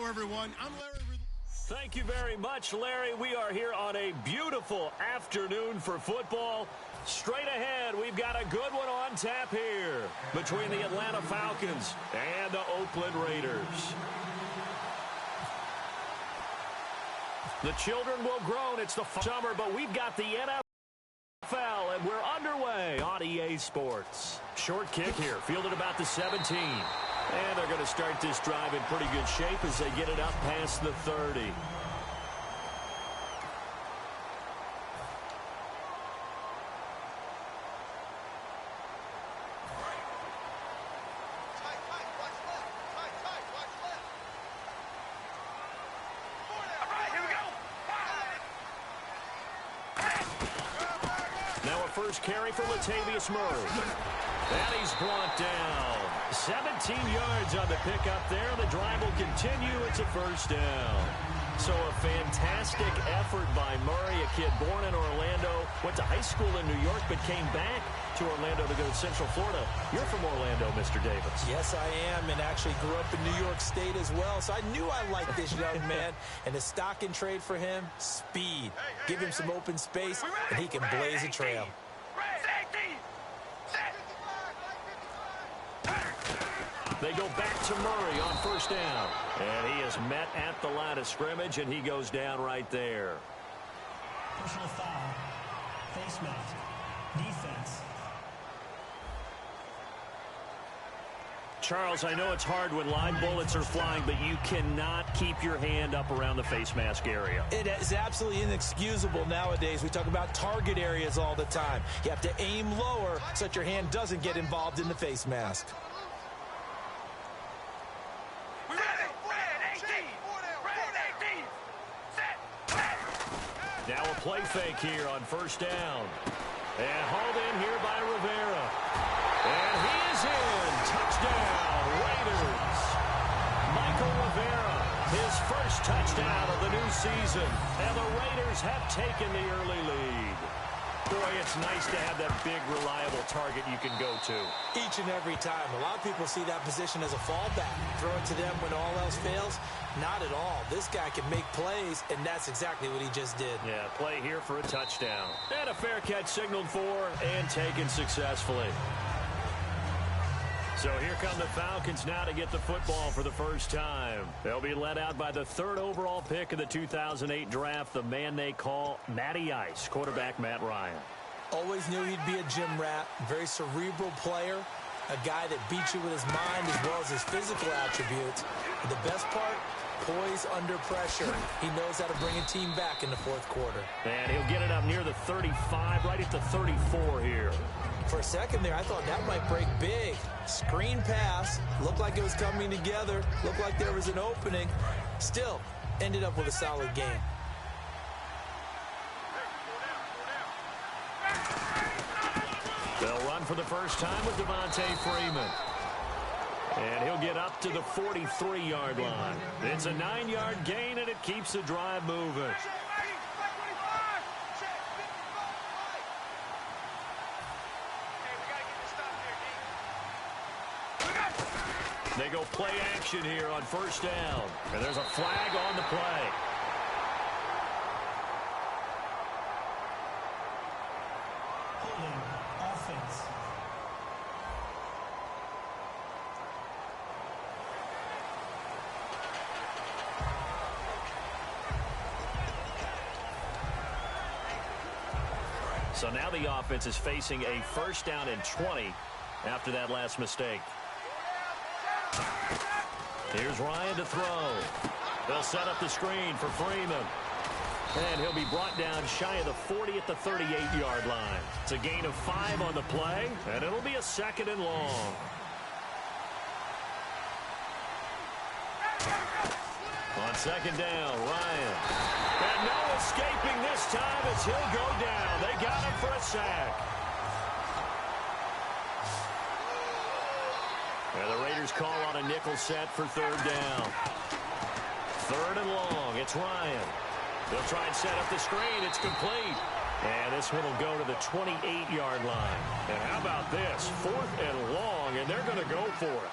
everyone. I'm Larry. Thank you very much, Larry. We are here on a beautiful afternoon for football. Straight ahead, we've got a good one on tap here between the Atlanta Falcons and the Oakland Raiders. The children will groan. It's the summer, but we've got the NFL, and we're underway on EA Sports. Short kick here, fielded about the 17. And they're going to start this drive in pretty good shape as they get it up past the 30. Now a first carry for Latavius Murray. And he's brought down. 17 yards on the pickup there. The drive will continue. It's a first down. So a fantastic effort by Murray, a kid born in Orlando, went to high school in New York, but came back to Orlando to go to Central Florida. You're from Orlando, Mr. Davis. Yes, I am, and actually grew up in New York State as well. So I knew I liked this young man. And the stock and trade for him, speed. Give him some open space, and he can blaze a trail. They go back to Murray on first down. And he is met at the line of scrimmage, and he goes down right there. Personal foul. Face mask. Defense. Charles, I know it's hard when live bullets are flying, but you cannot keep your hand up around the face mask area. It is absolutely inexcusable nowadays. We talk about target areas all the time. You have to aim lower so that your hand doesn't get involved in the face mask. Now a play fake here on first down. And hauled in here by Rivera. And he is in. Touchdown, Raiders. Michael Rivera, his first touchdown of the new season. And the Raiders have taken the early lead. Boy, it's nice to have that big, reliable target you can go to. Each and every time. A lot of people see that position as a fallback. Throw it to them when all else fails. Not at all. This guy can make plays, and that's exactly what he just did. Yeah, play here for a touchdown. And a fair catch signaled for and taken successfully. So here come the Falcons now to get the football for the first time. They'll be led out by the third overall pick of the 2008 draft, the man they call Matty Ice, quarterback Matt Ryan. Always knew he'd be a gym rat, very cerebral player, a guy that beats you with his mind as well as his physical attributes. And the best part, poise under pressure. He knows how to bring a team back in the fourth quarter. And he'll get it up near the 35, right at the 34 here. For a second there, I thought that might break big. Screen pass. Looked like it was coming together. Looked like there was an opening. Still, ended up with a solid game. They'll run for the first time with Devontae Freeman. And he'll get up to the 43-yard line. It's a 9-yard gain, and it keeps the drive moving. They go play action here on first down. And there's a flag on the play. Holding. Offense. So now the offense is facing a first down and 20 after that last mistake. Here's Ryan to throw. They'll set up the screen for Freeman. And he'll be brought down shy of the 40 at the 38-yard line. It's a gain of 5 on the play, and it'll be a second and long. On second down, Ryan. And no escaping this time as he'll go down. They got him for a sack. And the Raiders call on a nickel set for third down. Third and long. It's Ryan. They'll try and set up the screen. It's complete. And this one will go to the 28-yard line. And how about this? Fourth and long, and they're going to go for it.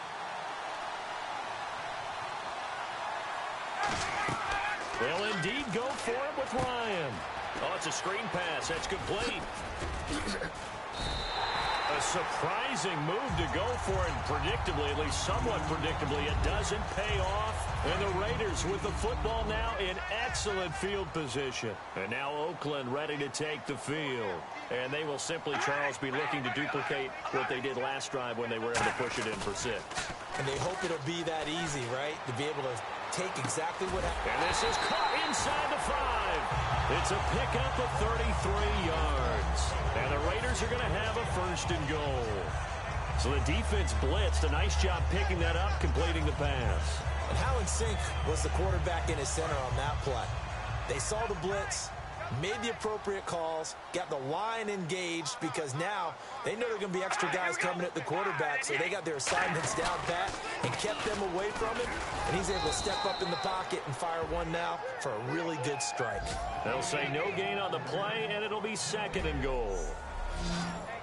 indeed go for it with Ryan. Oh, it's a screen pass. That's complete. A surprising move to go for it, predictably, at least somewhat predictably. It doesn't pay off. And the Raiders with the football now in excellent field position. And now Oakland ready to take the field. And they will simply, Charles, be looking to duplicate what they did last drive when they were able to push it in for 6. And they hope it'll be that easy, right? To be able to take exactly what happened. And this is caught inside the 5. It's a pickup of 33 yards. And the Raiders are going to have a 1st and goal. So the defense blitzed. A nice job picking that up, completing the pass. And how in sync was the quarterback in his center on that play? They saw the blitz, made the appropriate calls, got the line engaged, because now they know there are going to be extra guys coming at the quarterback, so they got their assignments down pat and kept them away from him, and he's able to step up in the pocket and fire one now for a really good strike. They'll say no gain on the play, and it'll be 2nd and goal.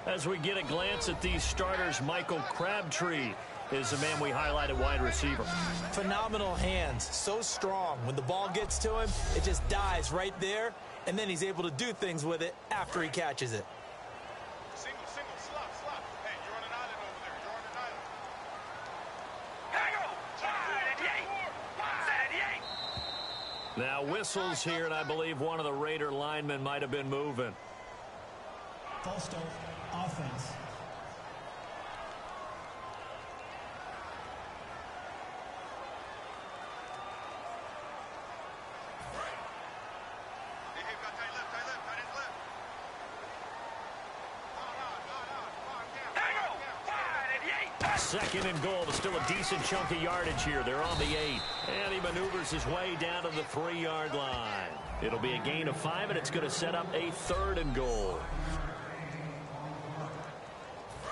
As we get a glance at these starters, Michael Crabtree is the man we highlighted, wide receiver. Phenomenal hands, so strong. When the ball gets to him, it just dies right there, and then he's able to do things with it after he catches it. Single, slot. Hey, you're on an island over there. You're on an island. Now whistles here, and I believe one of the Raider linemen might have been moving. False start, offense. Second and goal, but still a decent chunk of yardage here. They're on the 8. And he maneuvers his way down to the 3-yard line. It'll be a gain of 5, and it's going to set up a 3rd and goal.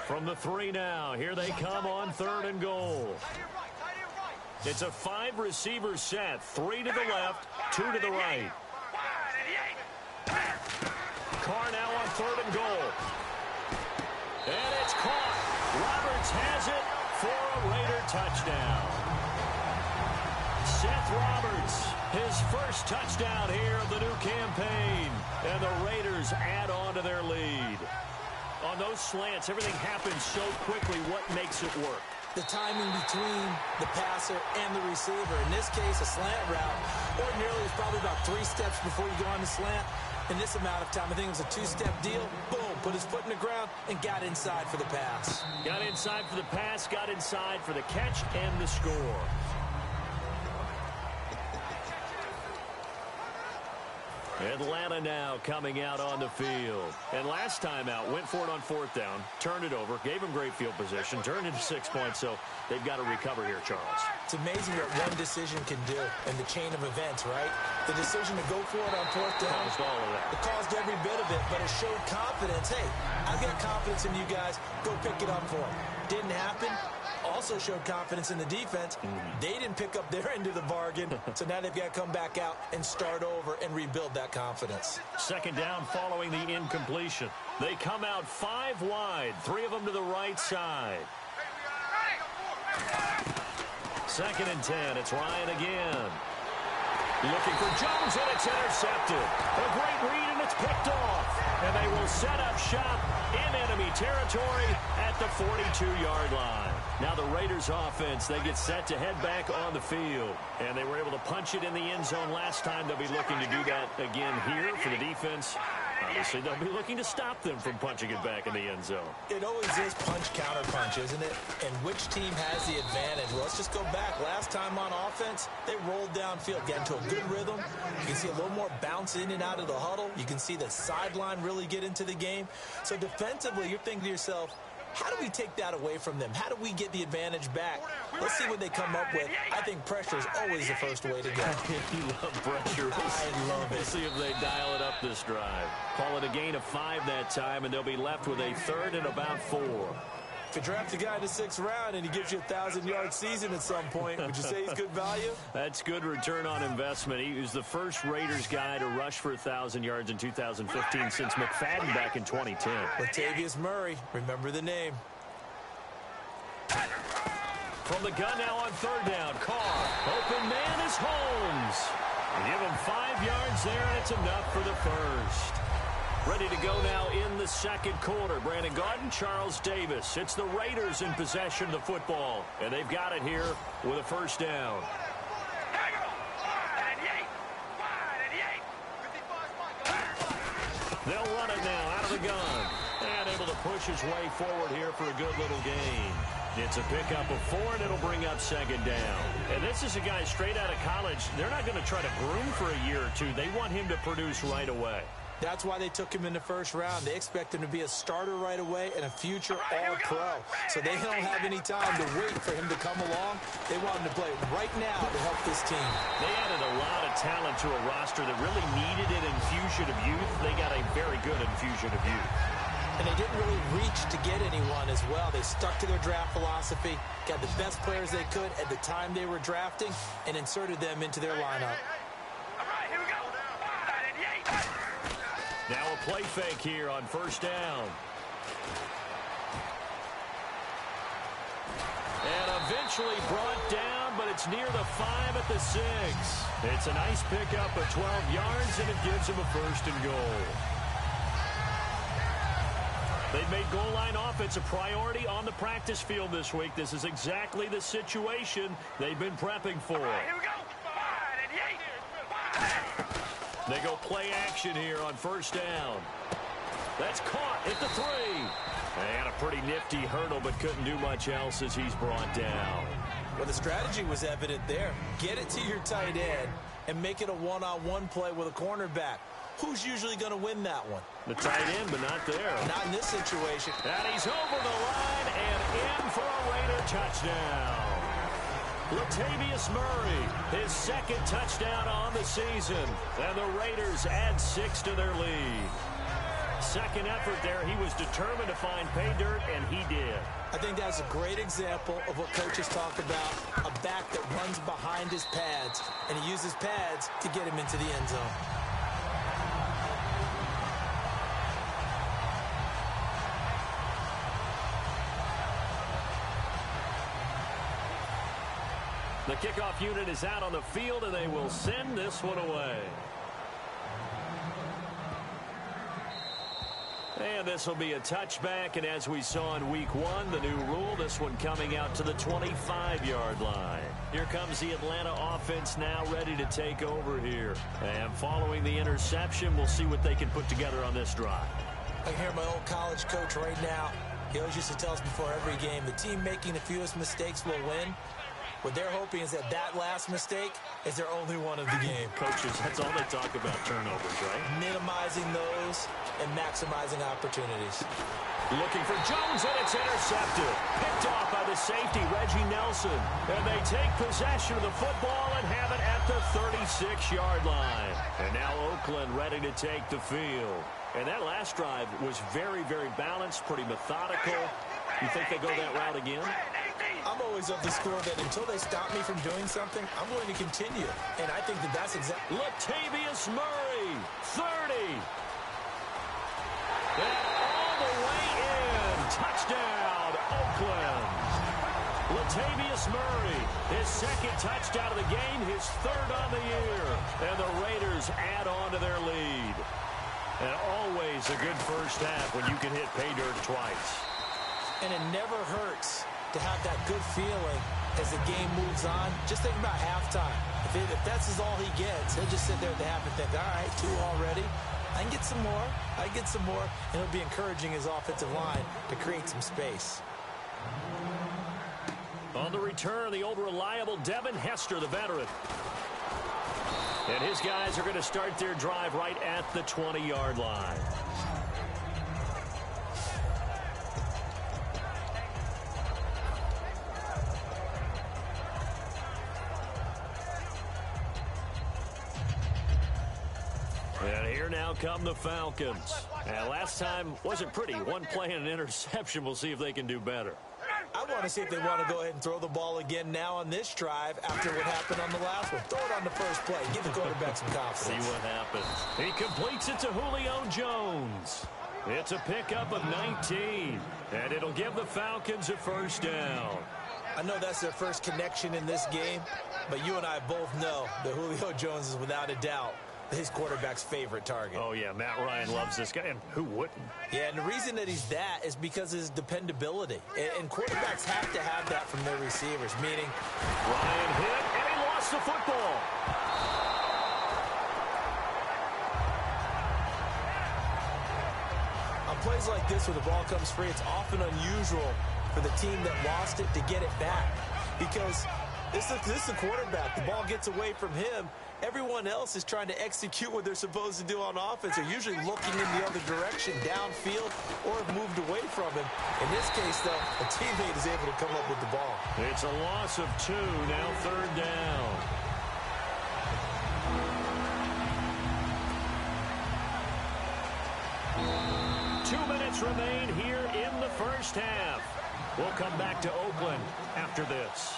From the 3 now, here they come on 3rd and goal. It's a 5-receiver set. 3 to the left, 2 to the right. Carr now on 3rd and goal. And it's caught. Roberts has it for a Raider touchdown. Seth Roberts, his first touchdown here of the new campaign. And the Raiders add on to their lead. On those slants, everything happens so quickly. What makes it work? The timing between the passer and the receiver. In this case, a slant route. Ordinarily, it's probably about 3 steps before you go on the slant. In this amount of time, I think it was a 2-step deal. Boom, put his foot in the ground and got inside for the pass. Got inside for the pass, got inside for the catch and the score. Atlanta now coming out on the field. And last time out, went for it on 4th down, turned it over, gave him great field position, turned into 6 points, so they've got to recover here, Charles. It's amazing what one decision can do in the chain of events, right? The decision to go for it on 4th down. Caused all of that. It caused every bit of it, but it showed confidence. Hey, I've got confidence in you guys. Go pick it up for them. Didn't happen. Also showed confidence in the defense. They didn't pick up their end of the bargain, so now they've got to come back out and start over and rebuild that confidence. 2nd down following the incompletion. They come out 5 wide, 3 of them to the right side. 2nd and 10, it's Ryan again. Looking for Jones, and it's intercepted. A great read, and it's picked off. And they will set up shop in enemy territory at the 42-yard line. Now the Raiders offense, they get set to head back on the field. And they were able to punch it in the end zone last time. They'll be looking to do that again here for the defense. Obviously, they'll be looking to stop them from punching it back in the end zone. It always is punch-counter-punch, isn't it? And which team has the advantage? Well, let's just go back. Last time on offense, they rolled downfield, got into a good rhythm. You can see a little more bounce in and out of the huddle. You can see the sideline really get into the game. So defensively, you're thinking to yourself, how do we take that away from them? How do we get the advantage back? Let's see what they come up with. I think pressure is always the first way to go. You love pressure. I love it. We'll see if they dial it up this drive. Call it a gain of 5 that time, and they'll be left with a 3rd and about 4. If you draft a guy in the 6th round and he gives you a 1,000-yard season at some point, would you say he's good value? That's good return on investment. He was the first Raiders guy to rush for 1,000 yards in 2015 since McFadden back in 2010. Latavius Murray, remember the name. From the gun now on 3rd down, Carr. Open man is Holmes. Give him 5 yards there, and it's enough for the first. Ready to go now in the second quarter. Brandon Gaudin, Charles Davis. It's the Raiders in possession of the football, and they've got it here with a first down. They'll run it now out of the gun. And able to push his way forward here for a good little gain. It's a pickup of 4, and it'll bring up second down. And this is a guy straight out of college. They're not going to try to groom for a year or two. They want him to produce right away. That's why they took him in the first round. They expect him to be a starter right away and a future all-pro. So they don't have any time to wait for him to come along. They want him to play right now to help this team. They added a lot of talent to a roster that really needed an infusion of youth. They got a very good infusion of youth. And they didn't really reach to get anyone as well. They stuck to their draft philosophy, got the best players they could at the time they were drafting, and inserted them into their lineup. Now a play fake here on first down. And eventually brought down, but it's near the 5 at the 6. It's a nice pickup of 12 yards, and it gives him a first and goal. They've made goal line offense a priority on the practice field this week. This is exactly the situation they've been prepping for. Here we go. They go play action here on first down. That's caught at the 3. And a pretty nifty hurdle, but couldn't do much else as he's brought down. Well, the strategy was evident there. Get it to your tight end and make it a one-on-one play with a cornerback. Who's usually going to win that one? The tight end, but not there. Not in this situation. And he's over the line and in for a Raider touchdown. Latavius Murray, his second touchdown on the season. And the Raiders add 6 to their lead. Second effort there, he was determined to find pay dirt, and he did. I think that's a great example of what coaches talk about, a back that runs behind his pads, and he uses pads to get him into the end zone. The kickoff unit is out on the field, and they will send this one away. And this will be a touchback, and as we saw in week 1, the new rule, this one coming out to the 25-yard line. Here comes the Atlanta offense now ready to take over here. And following the interception, we'll see what they can put together on this drive. I hear my old college coach right now. He always used to tell us before every game, the team making the fewest mistakes will win. What they're hoping is that last mistake is their only one of the game. Coaches, that's all they talk about, turnovers, right? Minimizing those and maximizing opportunities. Looking for Jones, and it's intercepted. Picked off by the safety, Reggie Nelson. And they take possession of the football and have it at the 36-yard line. And now Oakland ready to take the field. And that last drive was very, very balanced, pretty methodical. You think they go that route again? I'm always of the school that until they stop me from doing something, I'm going to continue. And I think that's exactly... Latavius Murray, 30. And all the way in. Touchdown, Oakland. Latavius Murray, his second touchdown of the game, his third on the year. And the Raiders add on to their lead. And always a good first half when you can hit pay dirt twice. And it never hurts to have that good feeling as the game moves on. Just think about halftime. If that's all he gets, he'll just sit there at the half and think, all right, 2 already. I can get some more. I can get some more. And he'll be encouraging his offensive line to create some space. On the return, the old reliable Devin Hester, the veteran. And his guys are going to start their drive right at the 20-yard line. And here now come the Falcons. And last time wasn't pretty. One play and an interception. We'll see if they can do better. I want to see if they want to go ahead and throw the ball again now on this drive after what happened on the last one. Throw it on the first play. Give the quarterback some confidence. See what happens. He completes it to Julio Jones. It's a pickup of 19. And it'll give the Falcons a first down. I know that's their first connection in this game, but you and I both know that Julio Jones is without a doubt his quarterback's favorite target. Oh, yeah, Matt Ryan loves this guy, and who wouldn't? Yeah, and the reason that he's that is because of his dependability. And quarterbacks have to have that from their receivers, meaning Ryan hit, and he lost the football. On plays like this where the ball comes free, it's often unusual for the team that lost it to get it back. Because this is a quarterback. The ball gets away from him. Everyone else is trying to execute what they're supposed to do on offense. They're usually looking in the other direction, downfield, or have moved away from him. In this case, though, a teammate is able to come up with the ball. It's a loss of 2, now 3rd down. Two minutes remain here in the first half. We'll come back to Oakland after this.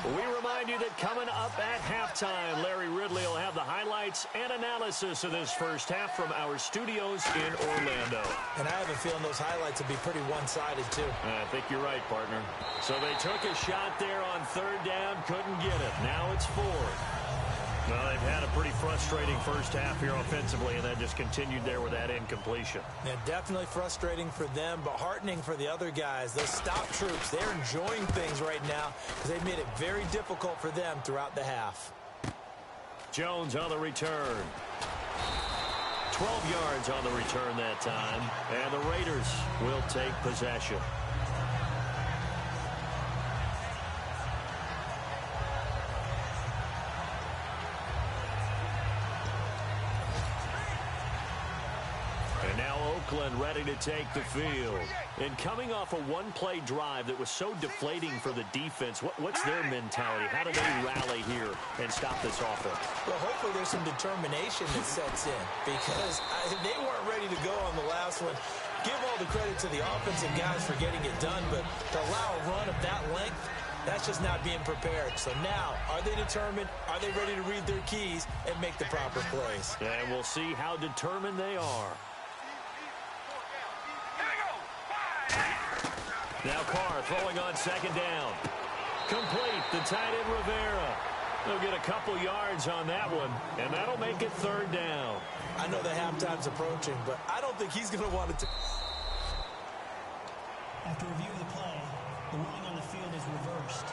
We remind you that coming up at halftime, Larry Ridley will have the highlights and analysis of this first half from our studios in Orlando. And I have a feeling those highlights will be pretty one-sided, too. I think you're right, partner. So they took a shot there on 3rd down, couldn't get it. Now it's 4th. Well, they've had a pretty frustrating first half here offensively, and that just continued there with that incompletion. Yeah, definitely frustrating for them, but heartening for the other guys. Those stop troops, they're enjoying things right now because they've made it very difficult for them throughout the half. Jones on the return. 12 yards on the return that time, and the Raiders will take possession. And now Oakland ready to take the field. And coming off a one-play drive that was so deflating for the defense, what's their mentality? How do they rally here and stop this offense? Well, hopefully there's some determination that sets in because they weren't ready to go on the last one. Give all the credit to the offensive guys for getting it done, but to allow a run of that length, that's just not being prepared. So now, are they determined? Are they ready to read their keys and make the proper plays? And we'll see how determined they are. Now Carr throwing on 2nd down. Complete, the tight end Rivera. They'll get a couple yards on that one, and that'll make it 3rd down. I know the halftime's approaching, but I don't think he's going to want it to. After review of the play, the ruling on the field is reversed.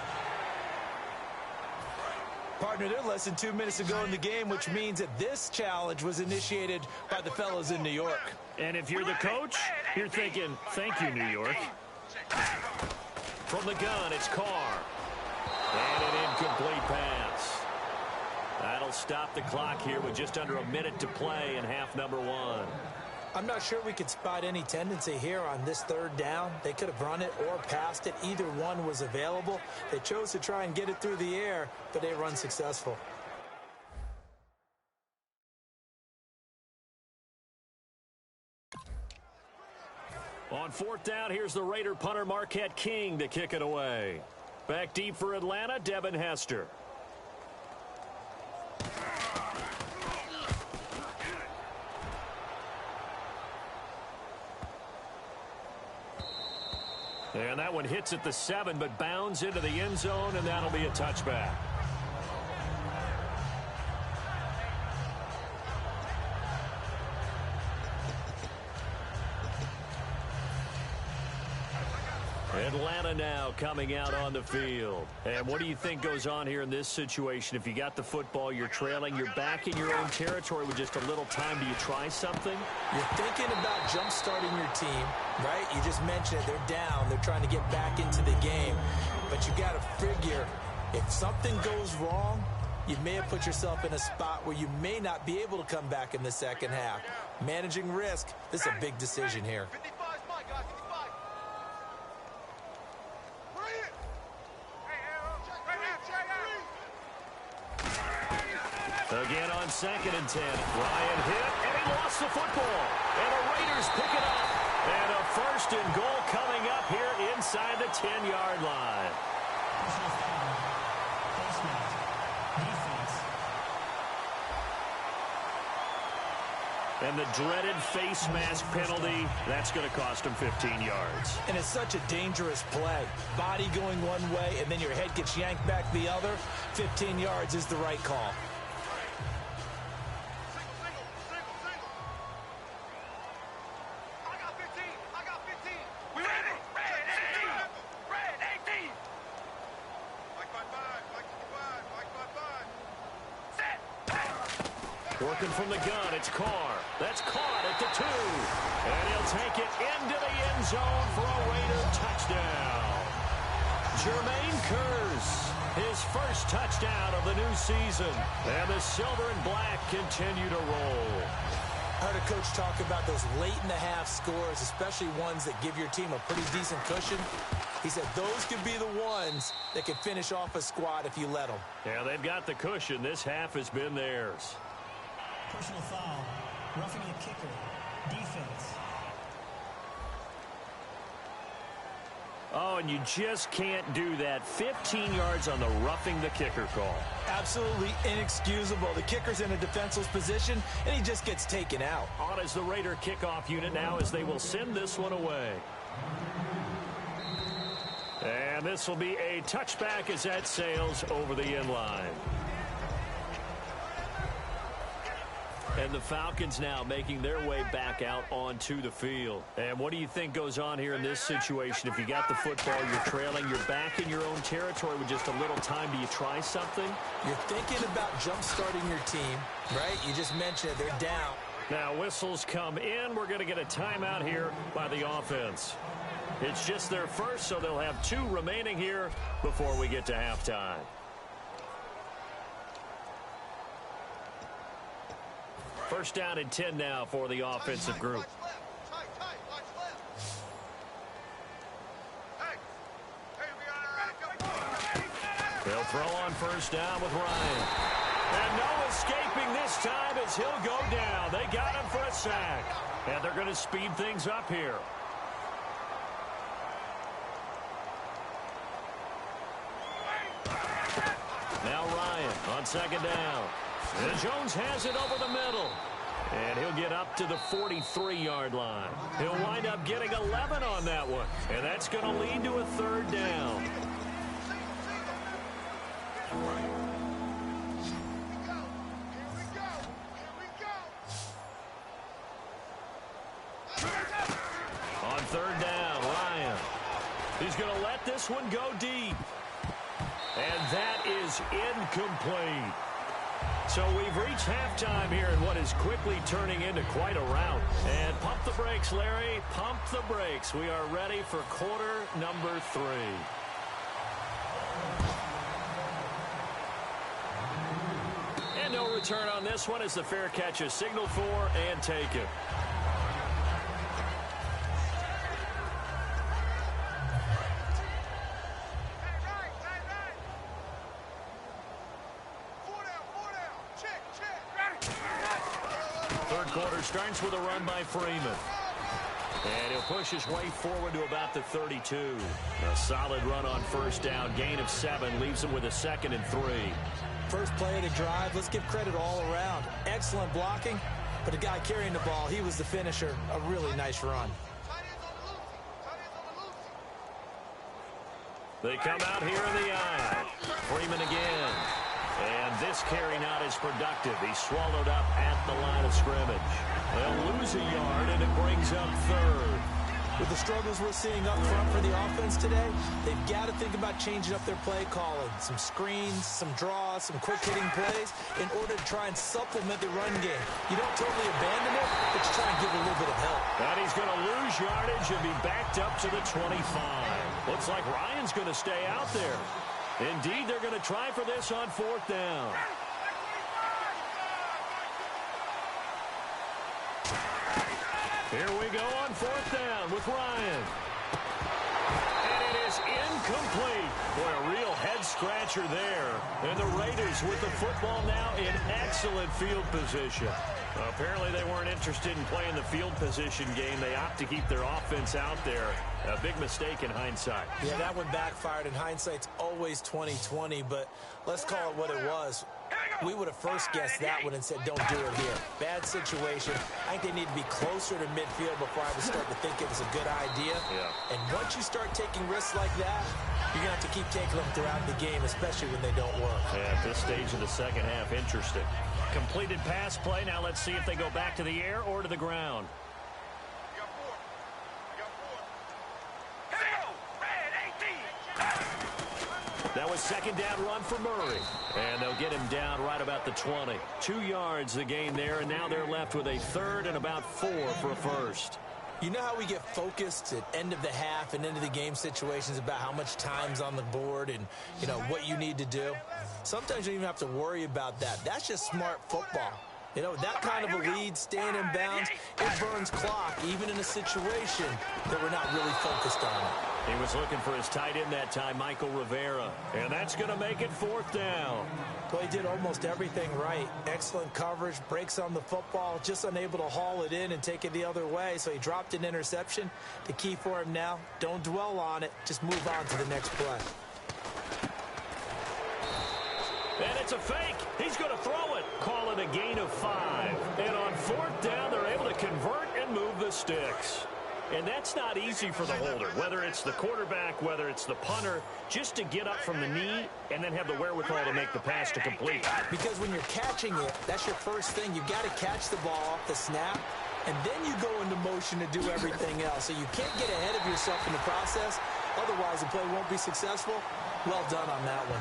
Partner, they're less than 2 minutes ago in the game, which means that this challenge was initiated by the fellows in New York. And if you're the coach, you're thinking, thank you, New York. From the gun, it's Carr. And an incomplete pass. That'll stop the clock here with just under a minute to play in half number 1. I'm not sure we could spot any tendency here on this 3rd down. They could have run it or passed it. Either one was available. They chose to try and get it through the air, but they were unsuccessful. On 4th down, here's the Raider punter Marquette King to kick it away. Back deep for Atlanta, Devin Hester. And that one hits at the 7, but bounds into the end zone, and that'll be a touchback. Atlanta now coming out on the field. And what do you think goes on here in this situation? If you got the football, you're trailing, you're back in your own territory with just a little time. Do you try something? You're thinking about jump-starting your team, right? You just mentioned it. They're down. They're trying to get back into the game. But you got to figure, if something goes wrong, you may have put yourself in a spot where you may not be able to come back in the second half. Managing risk, this is a big decision here. Again on 2nd and 10. Ryan hit, and he lost the football. And the Raiders pick it up. And a 1st and goal coming up here inside the 10-yard line. And the dreaded face mask penalty, that's going to cost him 15 yards. And it's such a dangerous play. Body going one way, and then your head gets yanked back the other. 15 yards is the right call. Working from the gun, it's Carr. That's caught at the 2. And he'll take it into the end zone for a Raider touchdown. Jermaine Kearse, his first touchdown of the new season. And the silver and black continue to roll. I heard a coach talk about those late-in-the-half scores, especially ones that give your team a pretty decent cushion. He said those could be the ones that can finish off a squad if you let them. Yeah, they've got the cushion. This half has been theirs. Personal foul. Roughing the kicker. Defense. Oh, and you just can't do that. 15 yards on the roughing the kicker call. Absolutely inexcusable. The kicker's in a defenseless position, and he just gets taken out. On is the Raider kickoff unit now as they will send this one away. And this will be a touchback as that sails over the end line. And the Falcons now making their way back out onto the field. And what do you think goes on here in this situation? If you got the football, you're trailing, you're back in your own territory with just a little time. Do you try something? You're thinking about jump-starting your team, right? You just mentioned it. They're down. Now whistles come in. We're going to get a timeout here by the offense. It's just their first, so they'll have 2 remaining here before we get to halftime. First down and 10 now for the offensive group. They'll throw on first down with Ryan. And no escaping this time as he'll go down. They got him for a sack. And they're going to speed things up here. Now Ryan on second down. And Jones has it over the middle. And he'll get up to the 43-yard line. He'll wind up getting 11 on that one. And that's going to lead to a third down. On third down, Ryan. He's going to let this one go deep. And that is incomplete. So we've reached halftime here in what is quickly turning into quite a rout. And pump the brakes, Larry. Pump the brakes. We are ready for quarter number 3. And no return on this one as the fair catch is signaled for and taken. Starts with a run by Freeman. And he'll push his way forward to about the 32. A solid run on first down. Gain of 7 leaves him with a 2nd and 3. First play of the drive. Let's give credit all around. Excellent blocking. But the guy carrying the ball, he was the finisher. A really nice run. They come out here in the eye. Freeman again. And this carry not as productive. He's swallowed up at the line of scrimmage. They'll lose a yard, and it brings up third. With the struggles we're seeing up front for the offense today, they've got to think about changing up their play calling. Some screens, some draws, some quick-hitting plays in order to try and supplement the run game. You don't totally abandon it, but you try and give it a little bit of help. And he's going to lose yardage and be backed up to the 25. Looks like Ryan's going to stay out there. Indeed, they're going to try for this on fourth down. Here we go on fourth down with Ryan. And it is incomplete. Boy, a real head-scratcher there. And the Raiders with the football now in excellent field position. Apparently they weren't interested in playing the field position game. They opt to keep their offense out there. A big mistake in hindsight. Yeah, that one backfired. In hindsight's always 20/20, but let's call it what it was. We would have first guessed that one and said, don't do it here. Bad situation. I think they need to be closer to midfield before I would start to think it was a good idea. Yeah. And once you start taking risks like that, you're going to have to keep taking them throughout the game, especially when they don't work. Yeah, at this stage of the second half, interesting. Completed pass play. Now let's see if they go back to the air or to the ground. That was second down run for Murray. And they'll get him down right about the 20. 2 yards the gain there, and now they're left with a third and about 4 for a first. You know how we get focused at end of the half and into the game situations about how much time's on the board and, you know, what you need to do? Sometimes you don't even have to worry about that. That's just smart football. You know, that kind of a lead, staying in bounds, it burns clock, even in a situation that we're not really focused on it. He was looking for his tight end that time, Michael Rivera. And that's going to make it 4th down. Well, he did almost everything right. Excellent coverage, breaks on the football, just unable to haul it in and take it the other way. So he dropped an interception. The key for him now, don't dwell on it. Just move on to the next play. And it's a fake. He's going to throw it. Call it a gain of 5. And on 4th down, they're able to convert and move the sticks. And that's not easy for the holder, whether it's the quarterback, whether it's the punter, just to get up from the knee and then have the wherewithal to make the pass to complete. Because when you're catching it, that's your first thing. You've got to catch the ball off the snap, and then you go into motion to do everything else. So you can't get ahead of yourself in the process. Otherwise, the play won't be successful. Well done on that one.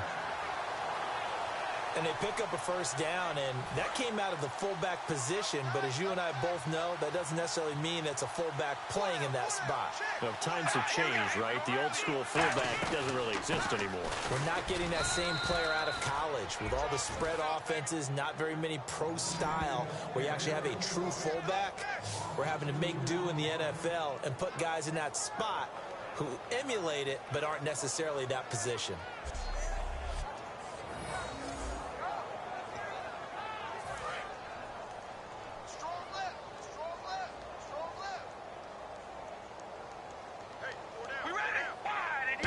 And they pick up a first down, and that came out of the fullback position. But as you and I both know, that doesn't necessarily mean it's a fullback playing in that spot. Well, times have changed, right? The old school fullback doesn't really exist anymore. We're not getting that same player out of college. With all the spread offenses, not very many pro style, where you actually have a true fullback. We're having to make do in the NFL and put guys in that spot who emulate it but aren't necessarily that position.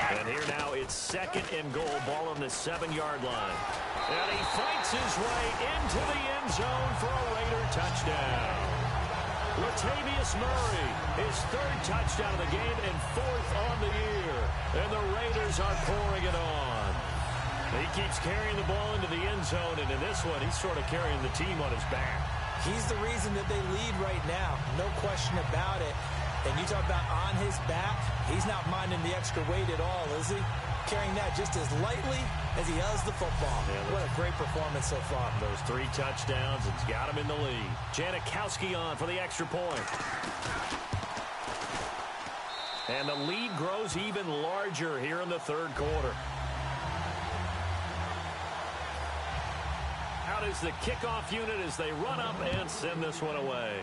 And here now it's 2nd and goal, ball on the 7-yard line. And he fights his way into the end zone for a Raider touchdown. Latavius Murray, his 3rd touchdown of the game and 4th on the year. And the Raiders are pouring it on. He keeps carrying the ball into the end zone, and in this one, he's sort of carrying the team on his back. He's the reason that they lead right now, no question about it. And you talk about on his back, he's not minding the extra weight at all, is he? Carrying that just as lightly as he does the football. Yeah, what a great performance so far. Those 3 touchdowns, it's got him in the lead. Janikowski on for the extra point. And the lead grows even larger here in the 3rd quarter. Out is the kickoff unit as they run up and send this one away.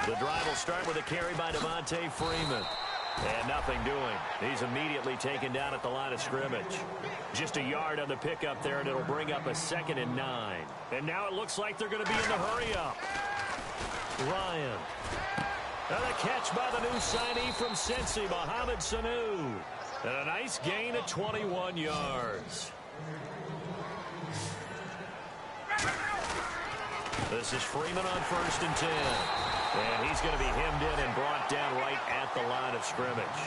The drive will start with a carry by Devontae Freeman. And nothing doing. He's immediately taken down at the line of scrimmage. Just a yard on the pickup there, and it'll bring up a 2nd and 9. And now it looks like they're going to be in the hurry-up. Ryan. And a catch by the new signee from Cincy, Mohamed Sanu. And a nice gain of 21 yards. This is Freeman on 1st and 10. And he's going to be hemmed in and brought down right at the line of scrimmage.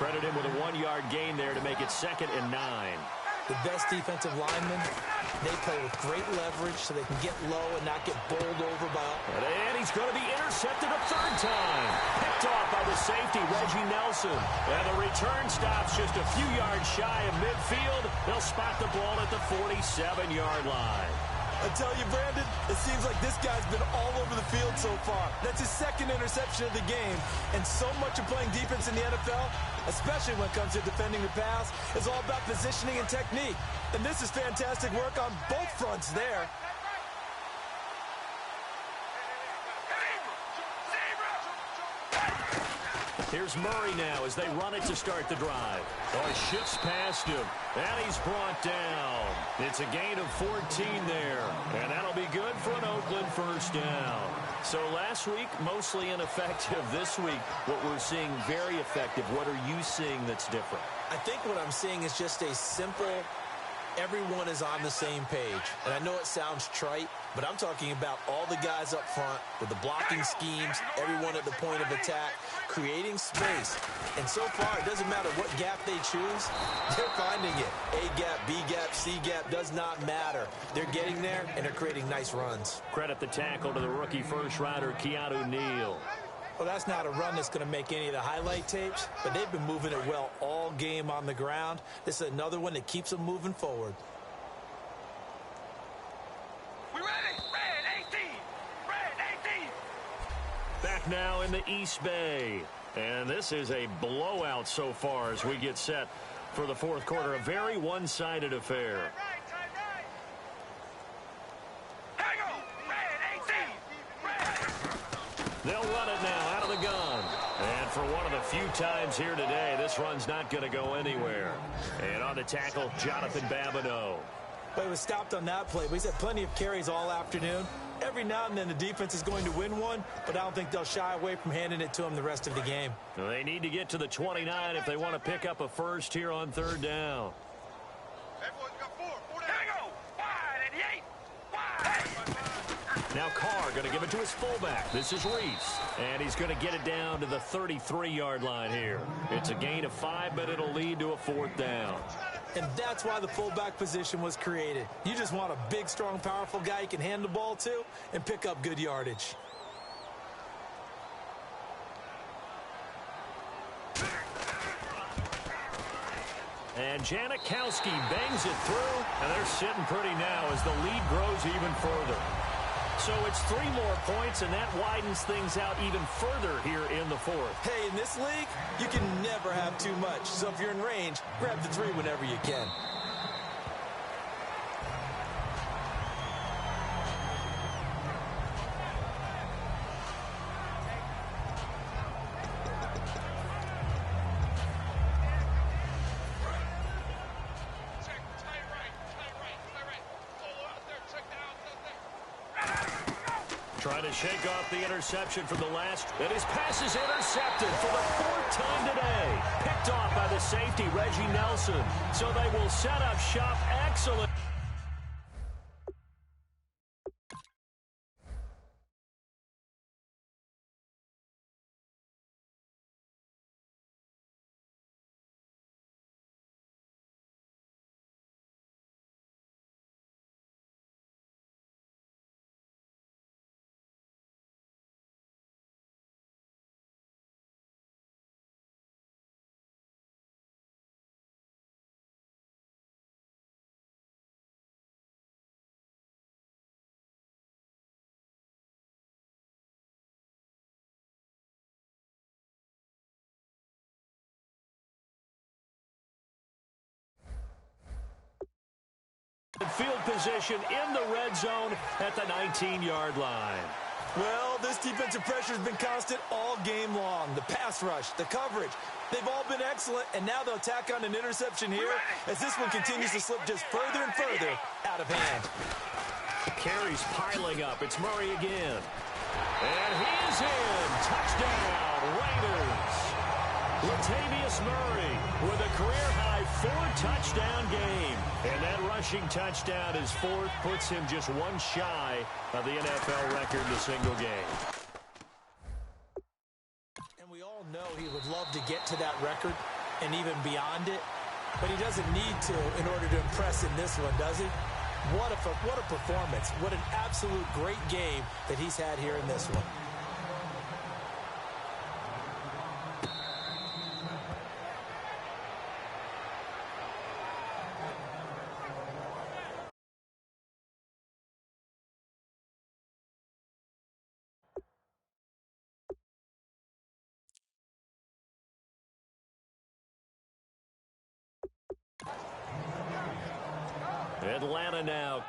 Credit him with a 1-yard gain there to make it 2nd and 9. The best defensive linemen, they play with great leverage so they can get low and not get bowled over by... And he's going to be intercepted a 3rd time. Picked off by the safety, Reggie Nelson. And the return stops just a few yards shy of midfield. They'll spot the ball at the 47-yard line. I tell you, Brandon, it seems like this guy's been all over the field so far. That's his 2nd interception of the game. And so much of playing defense in the NFL, especially when it comes to defending the pass, is all about positioning and technique. And this is fantastic work on both fronts there. Here's Murray now as they run it to start the drive. Oh, he shifts past him, and he's brought down. It's a gain of 14 there, and that'll be good for an Oakland first down. So last week, mostly ineffective. This week, what we're seeing very effective. What are you seeing that's different? I think what I'm seeing is just a simple, everyone is on the same page. And I know it sounds trite, but I'm talking about all the guys up front with the blocking schemes, everyone at the point of attack, creating space. And so far, it doesn't matter what gap they choose, they're finding it. A gap, B gap, C gap, does not matter. They're getting there, and they're creating nice runs. Credit the tackle to the rookie first-rounder, Keanu Neal. Well, that's not a run that's going to make any of the highlight tapes, but they've been moving it well all game on the ground. This is another one that keeps them moving forward. We ready? Red 18! Red 18! Back now in the East Bay. And this is a blowout so far as we get set for the fourth quarter. A very one-sided affair. They'll run it now out of the gun. And for one of the few times here today, this run's not going to go anywhere. And on the tackle, Jonathan Babineau. But he was stopped on that play. But he's had plenty of carries all afternoon. Every now and then the defense is going to win one, but I don't think they'll shy away from handing it to him the rest of the game. Well, they need to get to the 29 if they want to pick up a first here on third down. Everyone's got four. Here we go. Wide, 88. Wide. Now Carr going to give it to his fullback. This is Reese. And he's going to get it down to the 33-yard line here. It's a gain of 5, but it'll lead to a fourth down. And that's why the fullback position was created. You just want a big, strong, powerful guy you can hand the ball to and pick up good yardage. And Janikowski bangs it through, and they're sitting pretty now as the lead grows even further. So it's 3 more points, and that widens things out even further here in the fourth. Hey, in this league, you can never have too much. So if you're in range, grab the 3 whenever you can. Trying to shake off the interception from the last. And his pass is intercepted for the 4th time today. Picked off by the safety, Reggie Nelson. So they will set up shop. Excellent. Field position in the red zone at the 19-yard line. Well, this defensive pressure has been constant all game long. The pass rush, the coverage, they've all been excellent, and now they'll tack on an interception here as this one continues to slip just further and further out of hand. Carries piling up. It's Murray again. And he is in. Touchdown, Raiders. Latavius Murray with a career-high 4-touchdown game. And that rushing touchdown is 4th, puts him just 1 shy of the NFL record in a single game. And we all know he would love to get to that record and even beyond it, but he doesn't need to in order to impress in this one, does he? What a performance. What an absolute great game that he's had here in this one. Atlanta now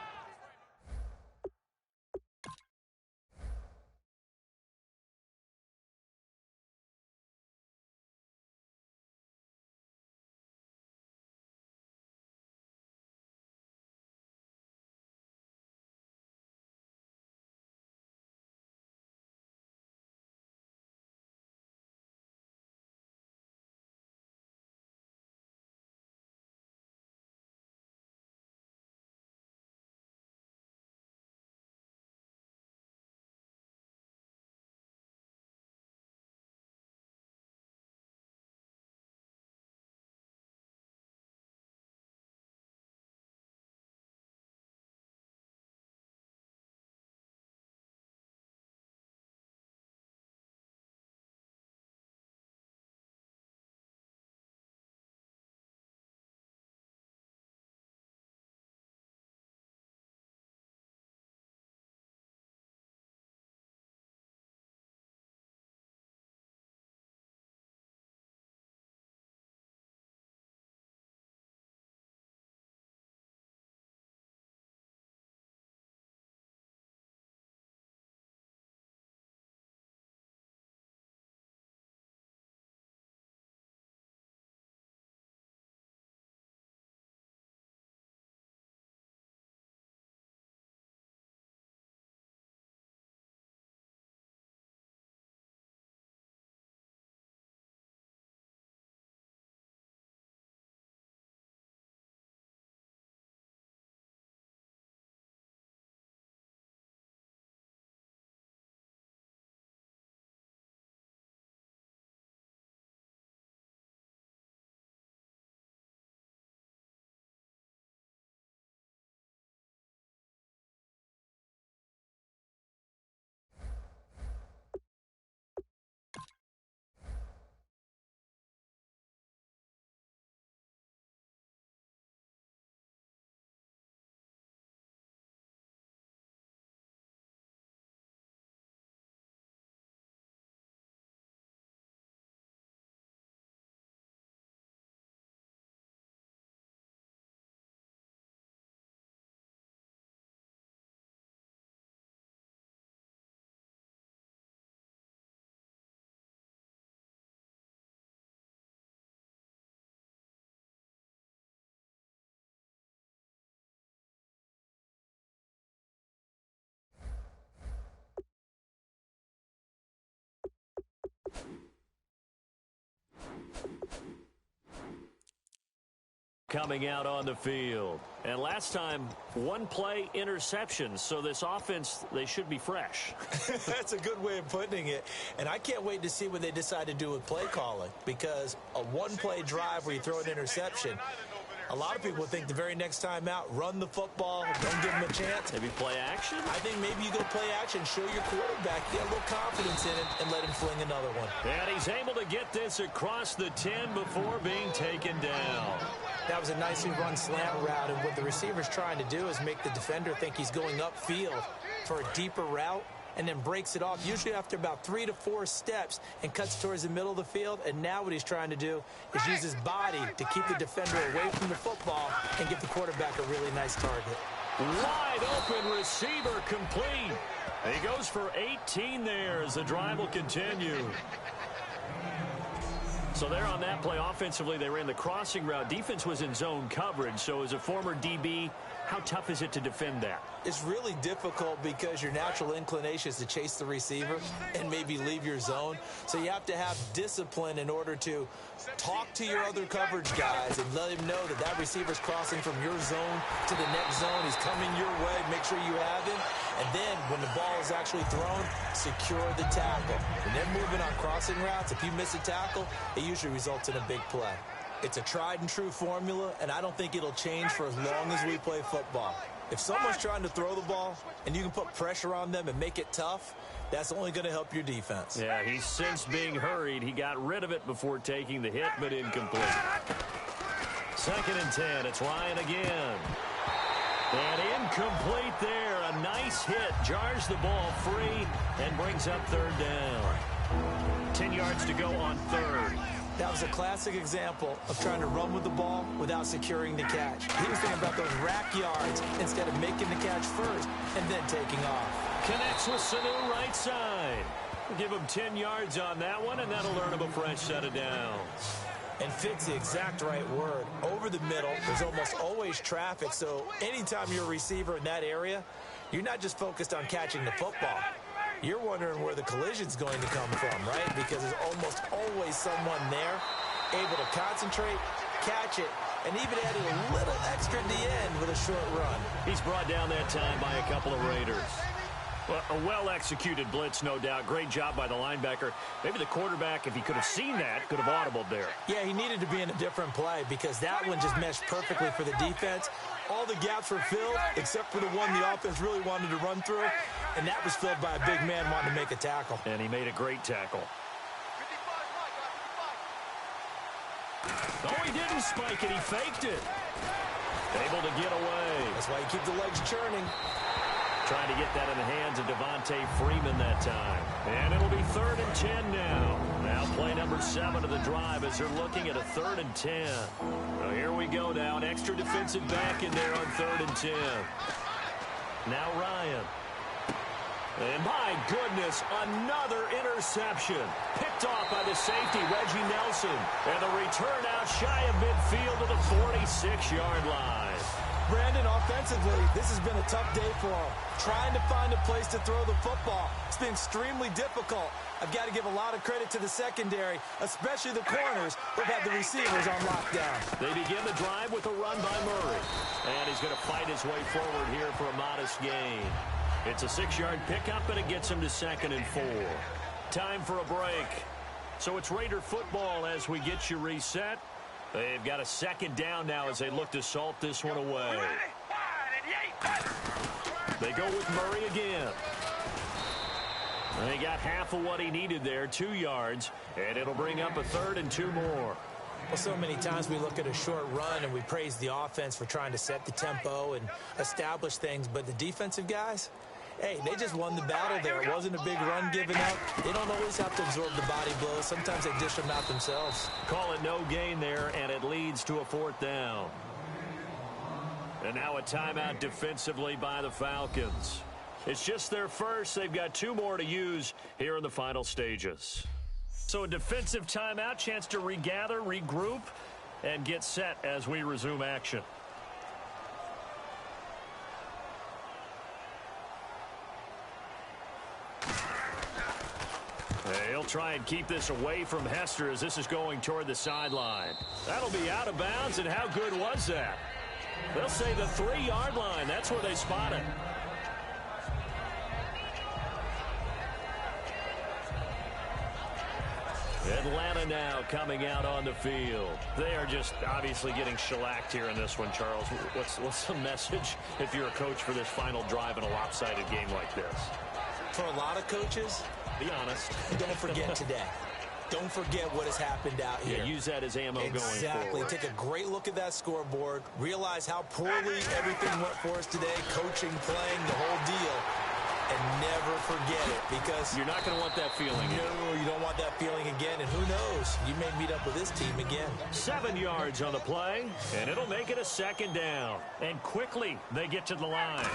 coming out on the field. And last time, one play interception. So this offense, they should be fresh. That's a good way of putting it. And I can't wait to see what they decide to do with play calling, because a one-play drive where you throw an interception, a lot of people think the very next time out, run the football, don't give them a chance. Maybe play action? I think maybe you go play action, show your quarterback, get a little confidence in it, and let him fling another one. And he's able to get this across the 10 before being taken down. That was a nicely run slant route, and what the receiver's trying to do is make the defender think he's going upfield for a deeper route, and then breaks it off, usually after about 3 to 4 steps, and cuts towards the middle of the field. And now what he's trying to do is use his body to keep the defender away from the football and give the quarterback a really nice target. Wide open receiver complete. He goes for 18 there as the drive will continue. So there on that play, offensively, they ran the crossing route. Defense was in zone coverage. So as a former DB, how tough is it to defend that? It's really difficult because your natural inclination is to chase the receiver and maybe leave your zone. So you have to have discipline in order to talk to your other coverage guys and let him know that that receiver's crossing from your zone to the next zone. He's coming your way. Make sure you have him. And then when the ball is actually thrown, secure the tackle. When they're moving on crossing routes, if you miss a tackle, it usually results in a big play. It's a tried and true formula, and I don't think it'll change for as long as we play football. If someone's trying to throw the ball and you can put pressure on them and make it tough, that's only going to help your defense. Yeah, he's since being hurried. He got rid of it before taking the hit, but incomplete. 2nd and 10. It's Ryan again. And incomplete there. A nice hit. Jars the ball free and brings up 3rd down. 10 yards to go on 3rd. That was a classic example of trying to run with the ball without securing the catch. He was thinking about those rack yards instead of making the catch first and then taking off. Connects with Sanu right side. We'll give him 10 yards on that one, and that'll earn him a fresh set of downs. And fits the exact right word. Over the middle, there's almost always traffic, so anytime you're a receiver in that area, you're not just focused on catching the football. You're wondering where the collision's going to come from, right? Because there's almost always someone there able to concentrate, catch it, and even adding a little extra at the end with a short run. He's brought down that time by a couple of Raiders. Well, a well-executed blitz, no doubt. Great job by the linebacker. Maybe the quarterback, if he could have seen that, could have audibled there. Yeah, he needed to be in a different play because that one just meshed perfectly for the defense. All the gaps were filled except for the one the offense really wanted to run through, and that was filled by a big man wanting to make a tackle. And he made a great tackle. Oh, he didn't spike it. He faked it. Able to get away. That's why you keep the legs churning. Trying to get that in the hands of Devontae Freeman that time. And it'll be 3rd and 10 now. Now play number 7 of the drive as they're looking at a 3rd and 10. So here we go now. An extra defensive back in there on 3rd and 10. Now Ryan. And my goodness, another interception. Picked off by the safety, Reggie Nelson. And the return out shy of midfield to the 46-yard line. Brandon, offensively, this has been a tough day for him. Trying to find a place to throw the football. It's been extremely difficult. I've got to give a lot of credit to the secondary, especially the corners who've had the receivers on lockdown. They begin the drive with a run by Murray. And he's going to fight his way forward here for a modest gain. It's a 6-yard pickup, and it gets him to 2nd and 4. Time for a break. So it's Raider football as we get you reset. They've got a 2nd down now as they look to salt this one away. They go with Murray again. They got half of what he needed there, 2 yards, and it'll bring up a 3rd and 2 more. Well, so many times we look at a short run and we praise the offense for trying to set the tempo and establish things, but the defensive guys, hey, they just won the battle there. It wasn't a big run given up. They don't always have to absorb the body blows. Sometimes they dish them out themselves. Call it no gain there, and it leads to a 4th down. And now a timeout defensively by the Falcons. It's just their first. They've got 2 more to use here in the final stages. So a defensive timeout, chance to regather, regroup, and get set as we resume action. He'll try and keep this away from Hester as this is going toward the sideline. That'll be out of bounds, and how good was that? They'll say the 3-yard line. That's where they spot it. Atlanta now coming out on the field. They are just obviously getting shellacked here in this one, Charles. What's the message if you're a coach for this final drive in a lopsided game like this? For a lot of coaches, be honest. Don't forget today. Don't forget what has happened out here. Yeah, use that as ammo going forward. Exactly. Take a great look at that scoreboard. Realize how poorly everything went for us today. Coaching, playing, the whole deal. And never forget it, because you're not going to want that feeling again. No, you don't want that feeling again. And who knows? You may meet up with this team again. 7 yards on the play, and it'll make it a 2nd down. And quickly, they get to the line.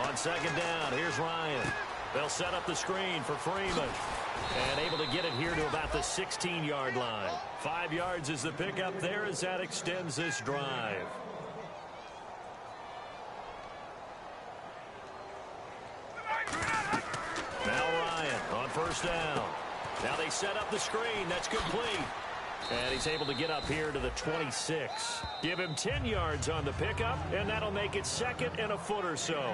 On 2nd down, here's Ryan. They'll set up the screen for Freeman. And able to get it here to about the 16-yard line. 5 yards is the pickup there as that extends this drive. Now Ryan on 1st down. Now they set up the screen. That's complete. And he's able to get up here to the 26. Give him 10 yards on the pickup, and that'll make it 2nd and a foot or so.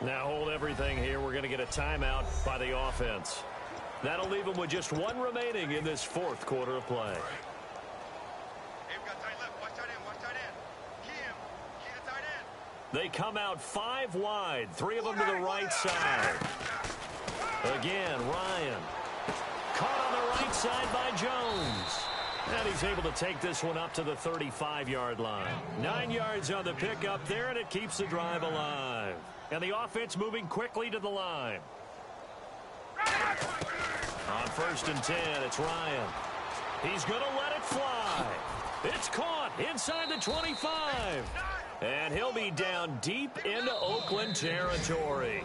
Now hold everything here. We're going to get a timeout by the offense. That'll leave them with just 1 remaining in this 4th quarter of play. Hey, we got tight left. Watch tight end. Watch tight end. Key him. Key the tight end. They come out 5 wide. 3 of them to the right side. Again, Ryan. Caught on the right side by Jones. And he's able to take this one up to the 35-yard line. 9 yards on the pickup there, and it keeps the drive alive. And the offense moving quickly to the line. On 1st and 10, it's Ryan. He's going to let it fly. It's caught inside the 25. And he'll be down deep into Oakland territory.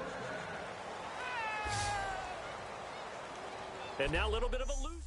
And now a little bit of a loose.